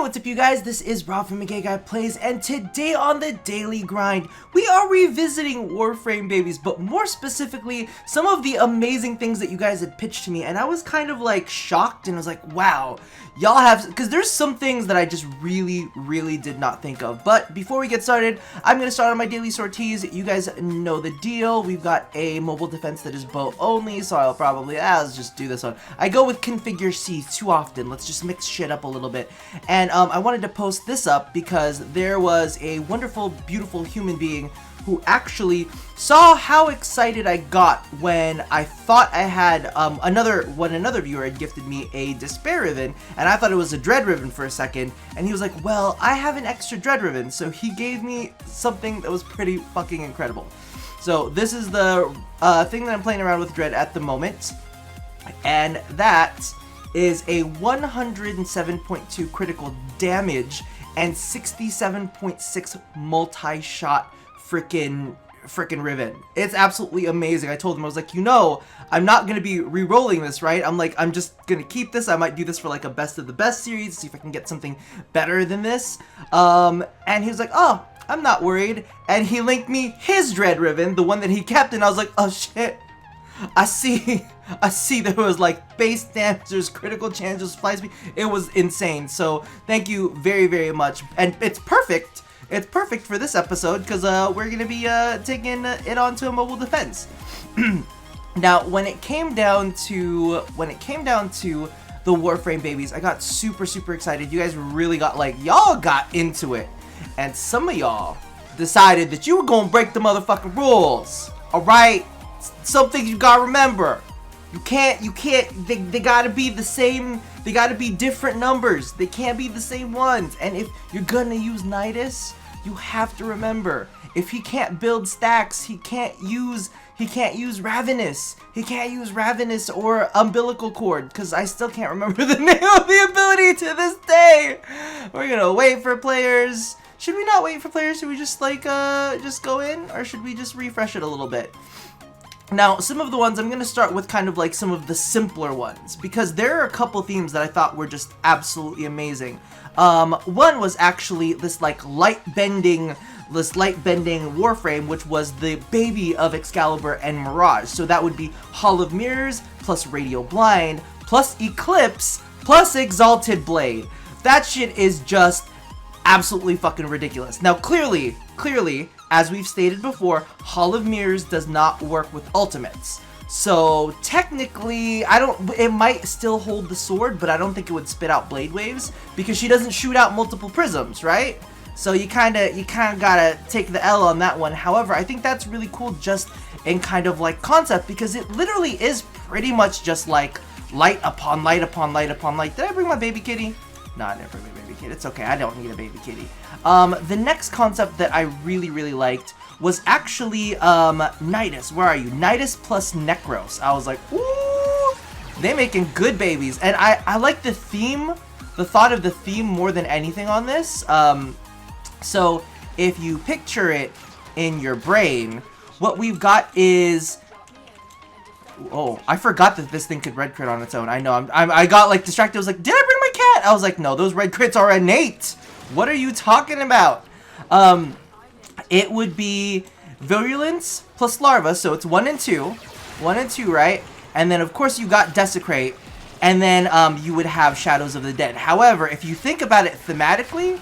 what's up you guys? This is Rob from Gay Guy Plays, and today on the Daily Grind, we are revisiting Warframe, babies, but more specifically, some of the amazing things that you guys had pitched to me, and I was kind of like shocked, and I was like, wow, y'all have, because there's some things that I just really did not think of. But before we get started, I'm going to start on my daily sorties. You guys know the deal. We've got a mobile defense that is bow only, so I'll probably, let's just do this one. I go with configure C too often. Let's just mix shit up a little bit. And I wanted to post this up because there was a wonderful, beautiful human being who actually saw how excited I got when I thought I had another viewer had gifted me a Despair Riven, and I thought it was a Dread Riven for a second, and he was like, well, I have an extra Dread Riven, so he gave me something that was pretty fucking incredible. So this is the thing that I'm playing around with Dread at the moment, and that is a 107.2 critical damage and 67.6 multi-shot frickin' Riven. It's absolutely amazing. I told him, I was like, you know, I'm not gonna be re-rolling this, right? I'm just gonna keep this. I might do this for like a best of the best series, see if I can get something better than this. And he was like, oh, I'm not worried. And he linked me his Dread Riven, the one that he kept, and I was like, oh shit. I see there was like base damage, there's critical chances, fly speed. It was insane. So thank you very much. And it's perfect. It's perfect for this episode because we're gonna be taking it onto a mobile defense. Now, when it came down to the Warframe babies, I got super excited. You guys really got y'all got into it, and some of y'all decided that you were gonna break the motherfucking rules. All right, some things you gotta remember. You can't. They gotta be the same. They gotta be different numbers. They can't be the same ones. And if you're gonna use Nidus, you have to remember, if he can't build stacks, he can't use Ravenous. He can't use Ravenous or Umbilical Cord, because I still can't remember the name of the ability to this day. We're gonna wait for players. Should we not wait for players? Should we just just go in, or should we just refresh it a little bit? Now, some of the ones, I'm going to start with kind of like some of the simpler ones, because there are a couple themes that I thought were just absolutely amazing. One was actually this light bending Warframe, which was the baby of Excalibur and Mirage. So that would be Hall of Mirrors, plus Radio Blind, plus Eclipse, plus Exalted Blade. That shit is just absolutely fucking ridiculous. Now, clearly, as we've stated before, Hall of Mirrors does not work with ultimates. So technically, it might still hold the sword, but I don't think it would spit out blade waves because she doesn't shoot out multiple prisms, right? So you kinda gotta take the L on that one. However, I think that's really cool just in kind of like concept, because it literally is pretty much just like light upon light upon light upon light. Did I bring my baby kitty? No, I didn't bring my baby kitty. It's okay, I don't need a baby kitty. The next concept that I really liked was actually Nidus. Where are you? Nidus plus Necros. I was like, ooh, they making good babies. And I like the theme, the thought of the theme more than anything on this. So if you picture it in your brain, what we've got is, oh, I forgot that this thing could red crit on its own. I know, I got like distracted. I was like, did I bring my cat? I was like, no, those red crits are innate. What are you talking about? It would be Virulence plus Larva, so it's 1 and 2. 1 and 2, right? And then, of course, you got Desecrate, and then you would have Shadows of the Dead. However, if you think about it thematically,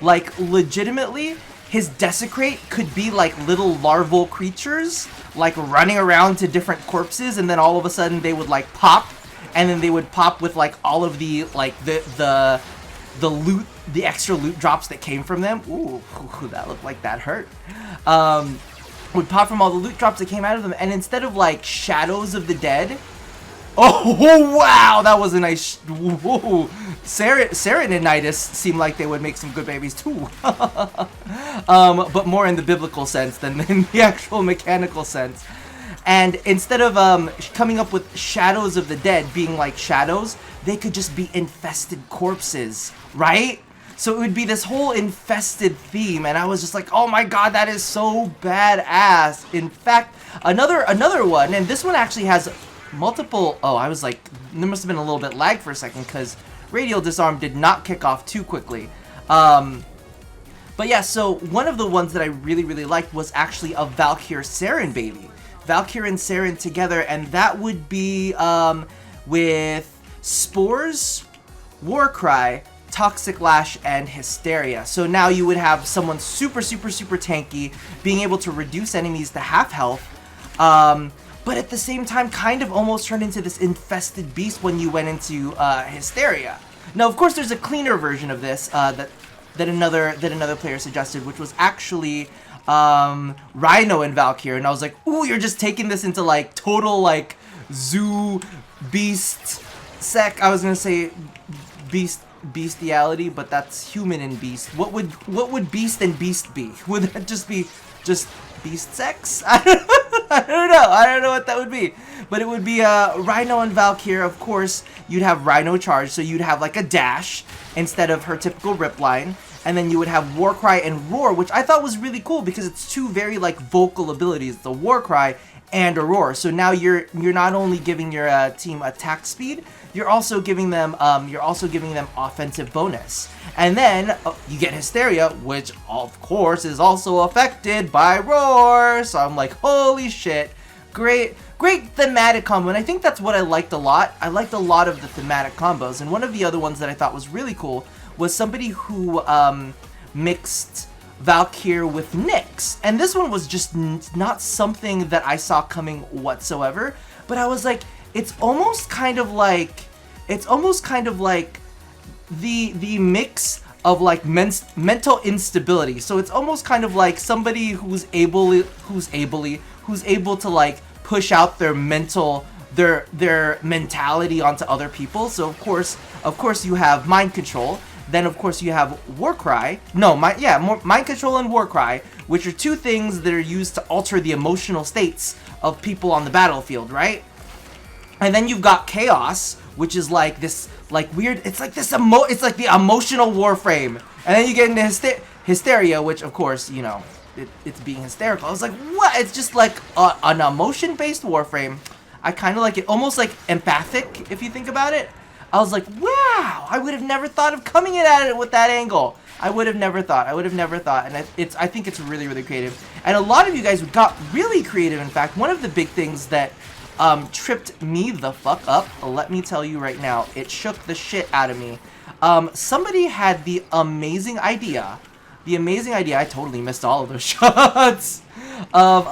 like, legitimately, his Desecrate could be like little larval creatures, like running around to different corpses, and then all of a sudden they would like pop, and then they would pop with like all of the like the loot, the extra loot drops that came from them. Ooh, that looked like that hurt. Would pop from all the loot drops that came out of them, and instead of like Shadows of the Dead, oh wow, that was a nice. Whoa. Saryn and Nidus seem like they would make some good babies too. But more in the biblical sense than in the actual mechanical sense. And instead of coming up with Shadows of the Dead being like shadows, they could just be infested corpses, right? So it would be this whole infested theme, and I was just like, oh my god, that is so badass. In fact, another one, and this one actually has multiple. Oh, I was like, there must have been a little bit lag for a second, because radial disarm did not kick off too quickly. But yeah, so one of the ones that I really liked was actually a Valkyr Saryn baby. Valkyr and Saryn together, and that would be with Spores, Warcry, Toxic Lash, and Hysteria. So now you would have someone super tanky, being able to reduce enemies to half health, but at the same time kind of almost turned into this infested beast when you went into Hysteria. Now, of course, there's a cleaner version of this that another player suggested, which was actually Rhino and Valkyr, and I was like, ooh, you're just taking this into like total like zoo beast I was gonna say bestiality, but that's human and beast. What would beast and beast be? Would that just be beast sex? I don't know what that would be, but it would be Rhino and Valkyr. Of course, you'd have Rhino charge, so you'd have like a dash instead of her typical rip line, and then you would have Warcry and Roar, which I thought was really cool because it's two very like vocal abilities, the Warcry and a Roar. So now you're not only giving your team attack speed, you're also giving them offensive bonus. And then you get Hysteria, which of course is also affected by Roar. So I'm like, holy shit, great thematic combo. And I think that's what I liked a lot. I liked a lot of the thematic combos. And one of the other ones that I thought was really cool was somebody who mixed Valkyr with Nyx, and this one was just not something that I saw coming whatsoever. But I was like, it's almost kind of like the mix of like mental instability. So it's almost kind of like somebody who's able to like push out their mentality onto other people. So of course you have mind control. Then of course you have Warcry. Mind control and Warcry, which are two things that are used to alter the emotional states of people on the battlefield, right? And then you've got Chaos, which is like this like weird, it's like the emotional Warframe. And then you get into Hysteria, which of course, you know, it's being hysterical. I was like, what? It's just like an emotion-based Warframe. I kind of like it, almost like empathic if you think about it. I was like, wow, I would have never thought of coming in at it with that angle. I would have never thought, and I think it's really creative. And a lot of you guys got really creative. In fact, one of the big things that tripped me the fuck up, let me tell you right now, it shook the shit out of me. Somebody had the amazing idea, I totally missed all of those shots, of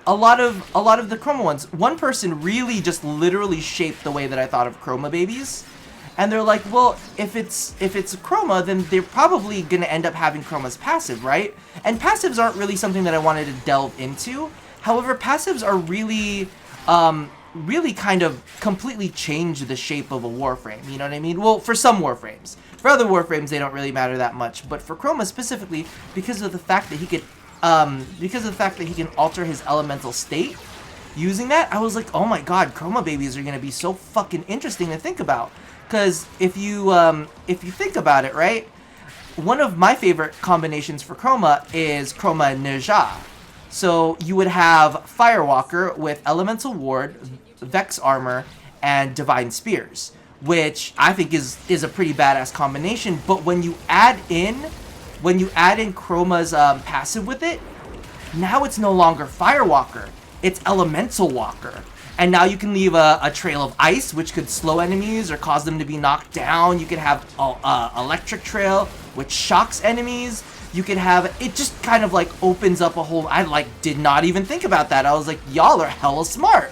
a lot of the Chroma ones. One person really just literally shaped the way that I thought of Chroma babies. And they're like, well, if it's a Chroma, then they're probably gonna end up having Chroma's passive, right? And passives aren't really something that I wanted to delve into. However, passives are really kind of completely change the shape of a Warframe, you know what I mean? Well, for some Warframes. For other Warframes, they don't really matter that much. But for Chroma specifically, because of the fact that he can alter his elemental state using that, I was like, oh my god, Chroma babies are gonna be so fucking interesting to think about. Because if you think about it, right, one of my favorite combinations for Chroma is Chroma Ninja. So you would have Firewalker with Elemental Ward, Vex Armor, and Divine Spears, which I think is a pretty badass combination. But when you add in Chroma's passive with it, now it's no longer Firewalker, it's Elemental Walker. And now you can leave a trail of ice, which could slow enemies or cause them to be knocked down. You could have electric trail, which shocks enemies. You could have, it just kind of like opens up a whole, I like did not even think about that. I was like, y'all are hella smart.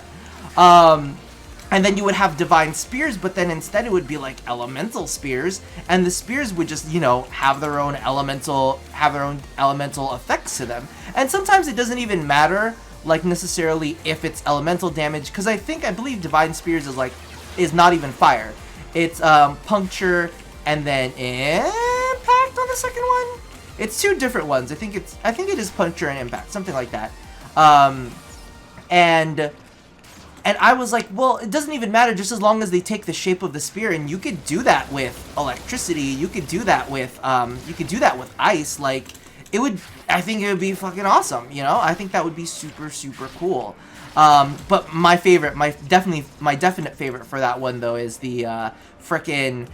And then you would have Divine Spears, but then instead it would be like Elemental Spears. And the spears would just, you know, have their own elemental effects to them. And sometimes it doesn't even matter, like necessarily if it's elemental damage, because I believe Divine Spears is not even fire. It's puncture and then impact on the second one. It's two different ones. I think it is puncture and impact, something like that. And I was like, well, it doesn't even matter just as long as they take the shape of the spear, and you could do that with electricity. You could do that with ice. Like, I think it would be fucking awesome, you know? I think that would be super cool. But my favorite, my definite favorite for that one though is the frickin'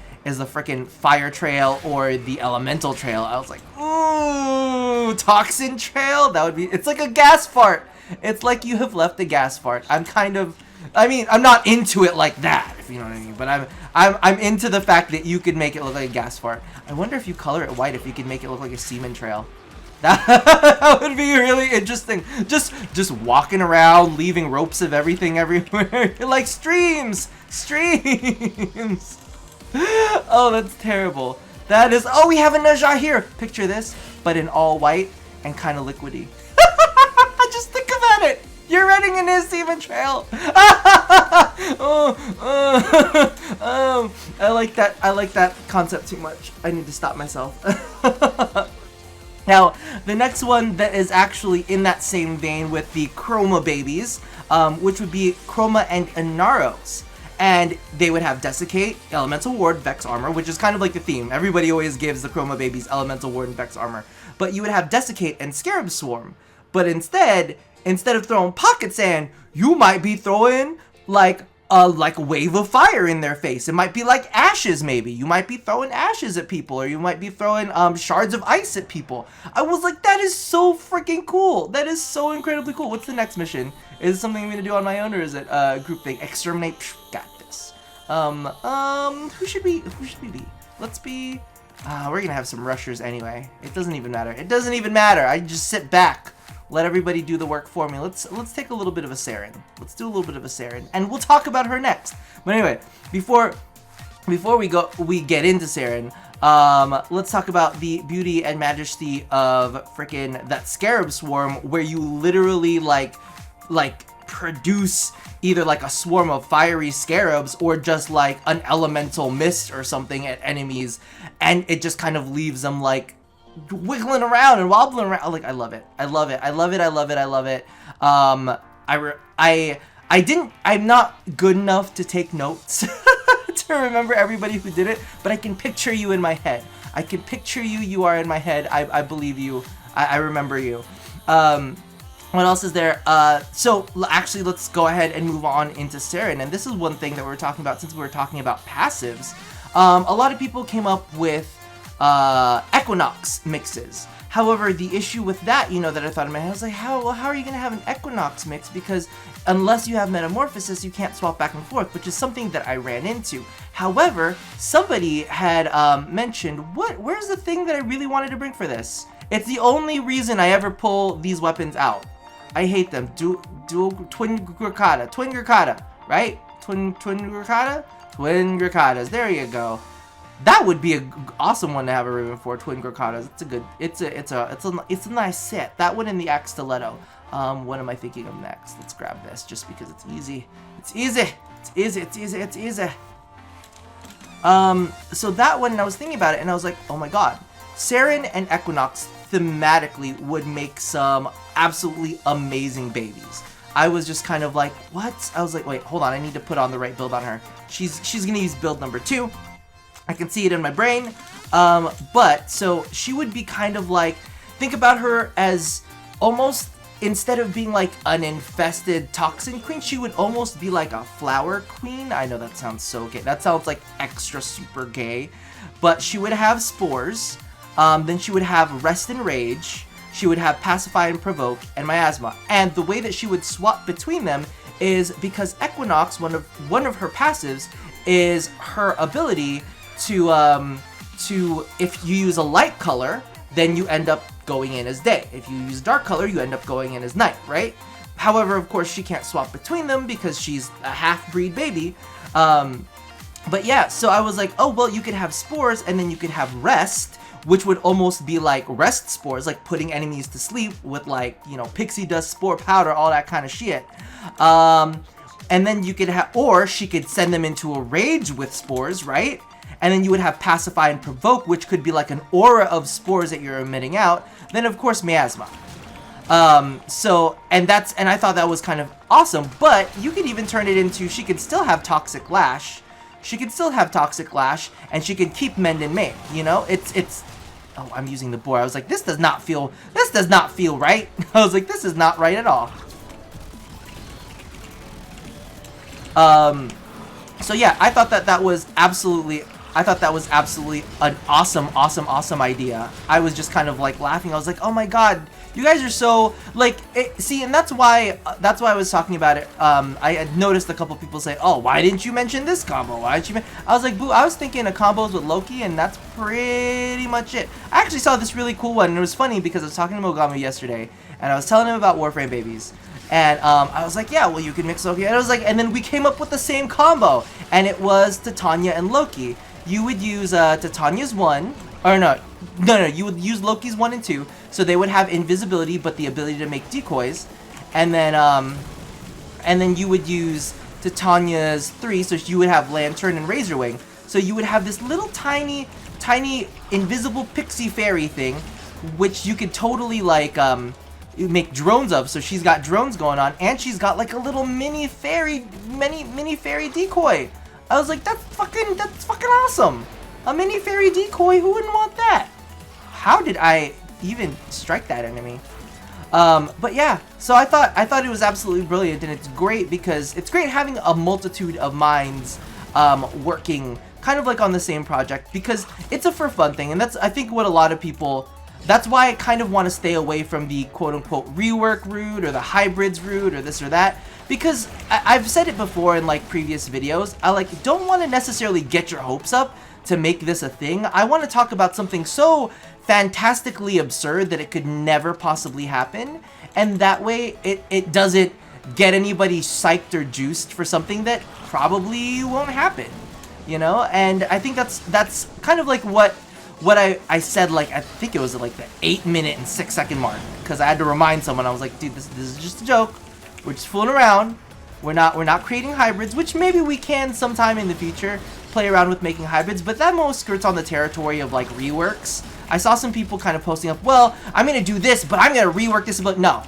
fire trail or the elemental trail. I was like, ooh, toxin trail. That would be. It's like a gas fart. It's like you have left a gas fart. I'm not into it like that, if you know what I mean. But I'm into the fact that you could make it look like a gas fart. I wonder if you color it white, if you could make it look like a semen trail. That would be really interesting. Just walking around, leaving ropes of everything everywhere. Like streams. Oh, that's terrible. That is. Oh, we have a Najah here. Picture this, but in all white and kind of liquidy. Just think about it. You're running in his semen trail. I like that. I like that concept too much. I need to stop myself. Now, the next one that is actually in that same vein with the Chroma babies, which would be Chroma and Inaros. And they would have Desiccate, Elemental Ward, Vex Armor, which is kind of like the theme. Everybody always gives the Chroma babies Elemental Ward and Vex Armor. But you would have Desiccate and Scarab Swarm. But instead of throwing Pocket Sand, you might be throwing like a wave of fire in their face. It might be like ashes, maybe. You might be throwing ashes at people, or you might be throwing shards of ice at people. I was like, that is so freaking cool. That is so incredibly cool. What's the next mission? Is it something I'm gonna do on my own, or is it a group thing? Exterminate. Psh, got this. Who should we be? Let's be. We're gonna have some rushers anyway. It doesn't even matter. It doesn't even matter. I just sit back. Let everybody do the work for me. Let's take a little bit of a Saryn. Let's do a little bit of a Saryn, and we'll talk about her next. But anyway, before we get into Saryn, let's talk about the beauty and majesty of frickin' that Scarab Swarm, where you literally like produce either like a swarm of fiery scarabs or just like an elemental mist or something at enemies, and it just kind of leaves them like wiggling around and wobbling around. Like, I love it. I'm not good enough to take notes to remember everybody who did it, but I can picture you in my head. You are in my head. I believe you. I remember you. What else is there? So actually, let's go ahead and move on into Saryn. And this is one thing that we were talking about, since we were talking about passives. A lot of people came up with Equinox mixes. However, the issue with that, that I thought in my head, I was like, how are you going to have an Equinox mix? Because unless you have Metamorphosis, you can't swap back and forth, which is something that I ran into. However, somebody had mentioned, where's the thing that I really wanted to bring for this? It's the only reason I ever pull these weapons out. I hate them. Twin Gurkata, right? Twin Gurkatas. There you go. That would be an awesome one to have a Riven for, Twin Gurkatas. It's a nice set. That one and the Axe Stiletto. What am I thinking of next? Let's grab this just because it's easy. So that one, I was thinking about it and I was like, oh my god. Saryn and Equinox thematically would make some absolutely amazing babies. I was just kind of like, what? I was like, wait, hold on. I need to put on the right build on her. She's going to use build number 2. I can see it in my brain. But so she would be kind of like, think about her as almost, instead of being like an infested toxin queen, she would almost be like a flower queen. I know that sounds so gay. That sounds like extra super gay. But she would have spores. Then she would have Rest and Rage. She would have Pacify and Provoke and Miasma. And the way that she would swap between them is because Equinox, one of her passives, is her ability to if you use a light color, then you end up going in as day. If you use dark color, you end up going in as night, right? However, of course, she can't swap between them because she's a half-breed baby. But yeah, so I was like, oh, well, you could have spores and then you could have rest, which would almost be like rest spores, like putting enemies to sleep with like, pixie dust, spore powder, all that kind of shit. And then you could have, or she could send them into a rage with spores, right? And then you would have Pacify and Provoke, which could be like an aura of spores that you're emitting out. Then of course Miasma. And I thought that was kind of awesome, but you could even turn it into, she could still have Toxic Lash. And she could keep Mend and Maim, oh, I'm using the boar. I was like, this does not feel right. I was like, this is not right at all. So yeah, I thought that was absolutely an awesome idea. I was just kind of like laughing. I was like, oh my god, you guys are so like see, and that's why I was talking about it. I had noticed a couple people say, oh, why didn't you mention this combo? Why didn't you? I was like, boo, I was thinking of combos with Loki, and that's pretty much it. I actually saw this really cool one, and it was funny because I was talking to Mogami yesterday, and I was telling him about Warframe babies. And I was like, yeah, well, you can mix Loki. And I was like, and then we came up with the same combo, and it was Titania and Loki. You would use Titania's 1, or no, you would use Loki's 1 and 2, so they would have invisibility, but the ability to make decoys, and then you would use Titania's 3, so you would have Lantern and Razorwing. So you would have this little tiny invisible pixie fairy thing, which you could totally like make drones of. So she's got drones going on, and she's got like a little mini fairy decoy. I was like, that's fucking awesome. A mini fairy decoy, who wouldn't want that? How did I even strike that enemy? But yeah, so I thought it was absolutely brilliant, and it's great because it's great having a multitude of minds working kind of like on the same project, because it's a for fun thing, and that's, I think, what a lot of people. That's why I kind of want to stay away from the quote-unquote rework route or the hybrids route or this or that, because I've said it before in like previous videos, I like don't want to necessarily get your hopes up to make this a thing. I want to talk about something so fantastically absurd that it could never possibly happen, and that way it doesn't get anybody psyched or juiced for something that probably won't happen, you know? And I think that's kind of like what I said, like, I think it was at like the 8-minute and 6-second mark, because I had to remind someone. I was like, dude, this is just a joke. We're just fooling around. We're not creating hybrids, which maybe we can sometime in the future play around with making hybrids, but that most skirts on the territory of like reworks. I saw some people kind of posting up, well, I'm gonna do this, but I'm gonna rework this, but no,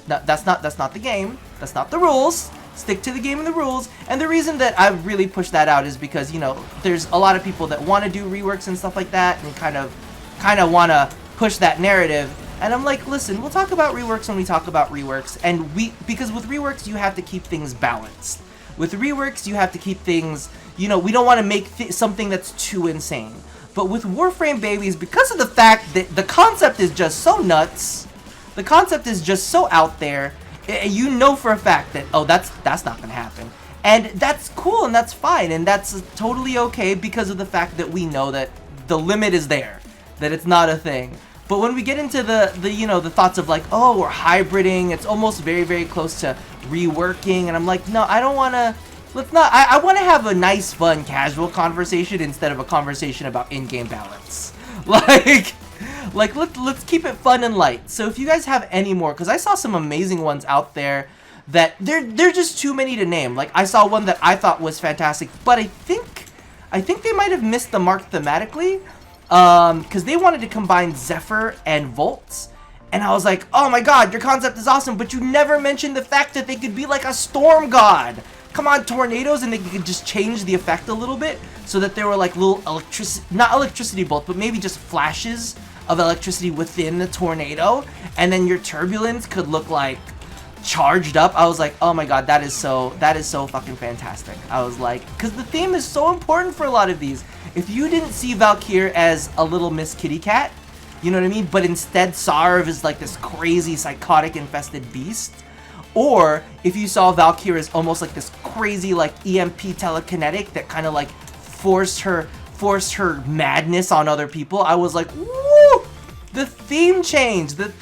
that's not the game. That's not the rules. Stick to the game and the rules. And the reason that I really push that out is because, you know, there's a lot of people that want to do reworks and stuff like that, and kind of want to push that narrative. And I'm like, listen, we'll talk about reworks when we talk about reworks, and because with reworks you have to keep things balanced. With reworks you have to keep things, you know, we don't want to make something that's too insane. But with Warframe babies, because of the fact that the concept is just so nuts, the concept is just so out there, you know for a fact that, oh, that's not gonna happen, and that's cool, and that's fine, and that's totally okay, because of the fact that we know that the limit is there, that it's not a thing. But when we get into the you know, the thoughts of like, oh, we're hybriding, it's almost very close to reworking, and I'm like, no, I don't want to. Let's not. I want to have a nice, fun, casual conversation instead of a conversation about in-game balance. Like let's keep it fun and light. So if you guys have any more, because I saw some amazing ones out there that they're just too many to name. Like I saw one that I thought was fantastic, but I think they might have missed the mark thematically, because they wanted to combine Zephyr and Volts, and I was like, oh my god, your concept is awesome, but you never mentioned the fact that they could be like a storm god. Come on, tornadoes, and they could just change the effect a little bit so that there were like little not electricity bolts, but maybe just flashes of electricity within the tornado, and then your turbulence could look like charged up. I was like, oh my god, that is so fucking fantastic. I was like, because the theme is so important for a lot of these. If you didn't see Valkyr as a little Miss Kitty Cat, you know what I mean, but instead saw her as like this crazy psychotic infested beast, or if you saw Valkyr as almost like this crazy like EMP telekinetic that kind of like forced her madness on other people, I was like, woo! The theme change, the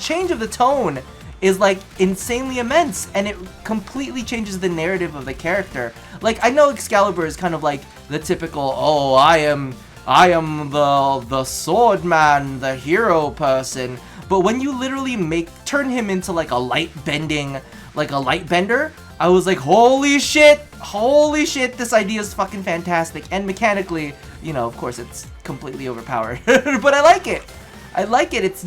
change of the tone is like insanely immense, and it completely changes the narrative of the character. Like, I know Excalibur is kind of like the typical, oh, I am the sword man, the hero person, but when you literally turn him into like a light bender, I was like, holy shit, this idea is fucking fantastic. And mechanically, you know, of course it's completely overpowered, but I like it. It's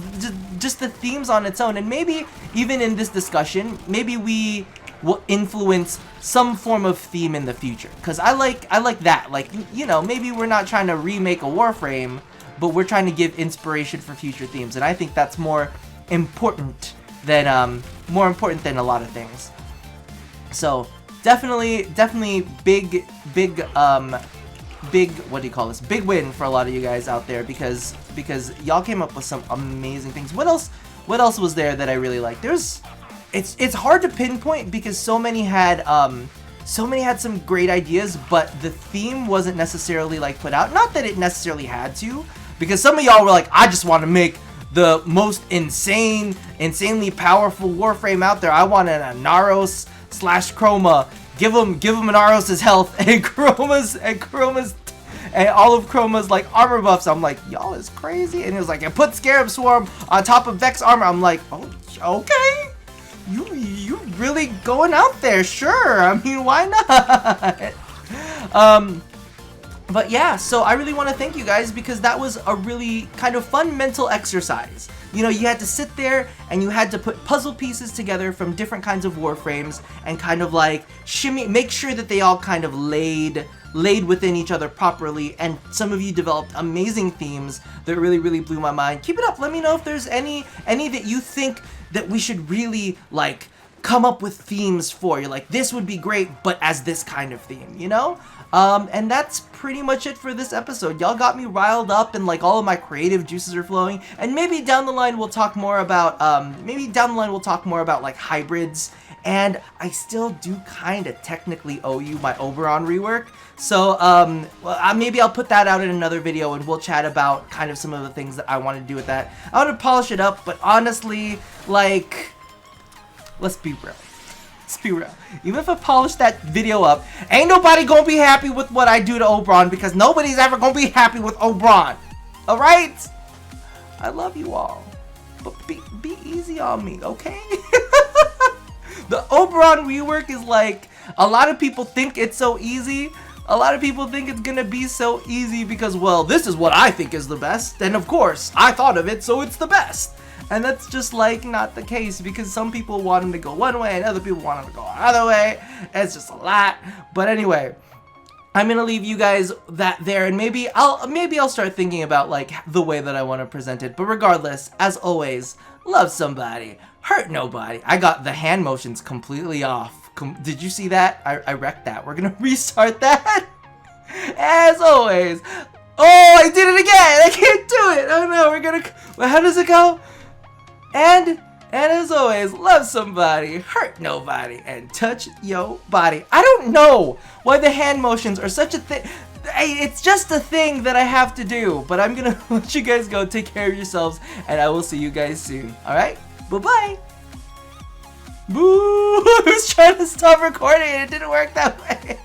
just the themes on its own, and maybe even in this discussion, maybe we will influence some form of theme in the future, because I like that. Like, you know, maybe we're not trying to remake a Warframe, but we're trying to give inspiration for future themes, and I think that's more important than a lot of things. So definitely big, what do you call this? Big win for a lot of you guys out there because y'all came up with some amazing things. What else was there that I really liked? It's hard to pinpoint because so many had some great ideas, but the theme wasn't necessarily like put out. Not that it necessarily had to, because some of y'all were like, I just want to make the most insanely powerful Warframe out there. I want an Naros / Chroma. Give him Naros' health and Chroma's and all of Chroma's like armor buffs. I'm like, y'all is crazy. And it was like, and put Scarab Swarm on top of Vex armor. I'm like, oh, okay. You really going out there, sure. I mean, why not? But yeah, so I really want to thank you guys because that was a really kind of fun mental exercise. You know, you had to sit there and you had to put puzzle pieces together from different kinds of Warframes and kind of like shimmy, make sure that they all kind of laid within each other properly, and some of you developed amazing themes that really blew my mind. Keep it up. Let me know if there's any that you think that we should really like come up with themes for. You're like, this would be great, but as this kind of theme, you know? And that's pretty much it for this episode. Y'all got me riled up and like all of my creative juices are flowing. And maybe down the line we'll talk more about like hybrids. And I still do kind of technically owe you my Oberon rework. So, maybe I'll put that out in another video and we'll chat about kind of some of the things that I want to do with that. I want to polish it up, but honestly, like, let's be real. Let's be real. Even if I polish that video up, ain't nobody gonna be happy with what I do to Oberon because nobody's ever gonna be happy with Oberon. Alright? I love you all. But be easy on me, okay? The Oberon rework is like, a lot of people think it's so easy. A lot of people think it's gonna be so easy because, well, this is what I think is the best. And of course, I thought of it, so it's the best. And that's just like not the case because some people want him to go one way and other people want him to go another way. It's just a lot. But anyway, I'm gonna leave you guys that there, and maybe I'll start thinking about like the way that I want to present it. But regardless, as always, love somebody, hurt nobody. I got the hand motions completely off. Did you see that? I wrecked that. We're gonna restart that. As always. Oh, I did it again. I can't do it. Oh no, how does it go? And as always, love somebody, hurt nobody, and touch your body. I don't know why the hand motions are such a thing. It's just a thing that I have to do. But I'm gonna let you guys go. Take care of yourselves, and I will see you guys soon. Alright? Bye-bye. Boo! I was trying to stop recording and it didn't work that way.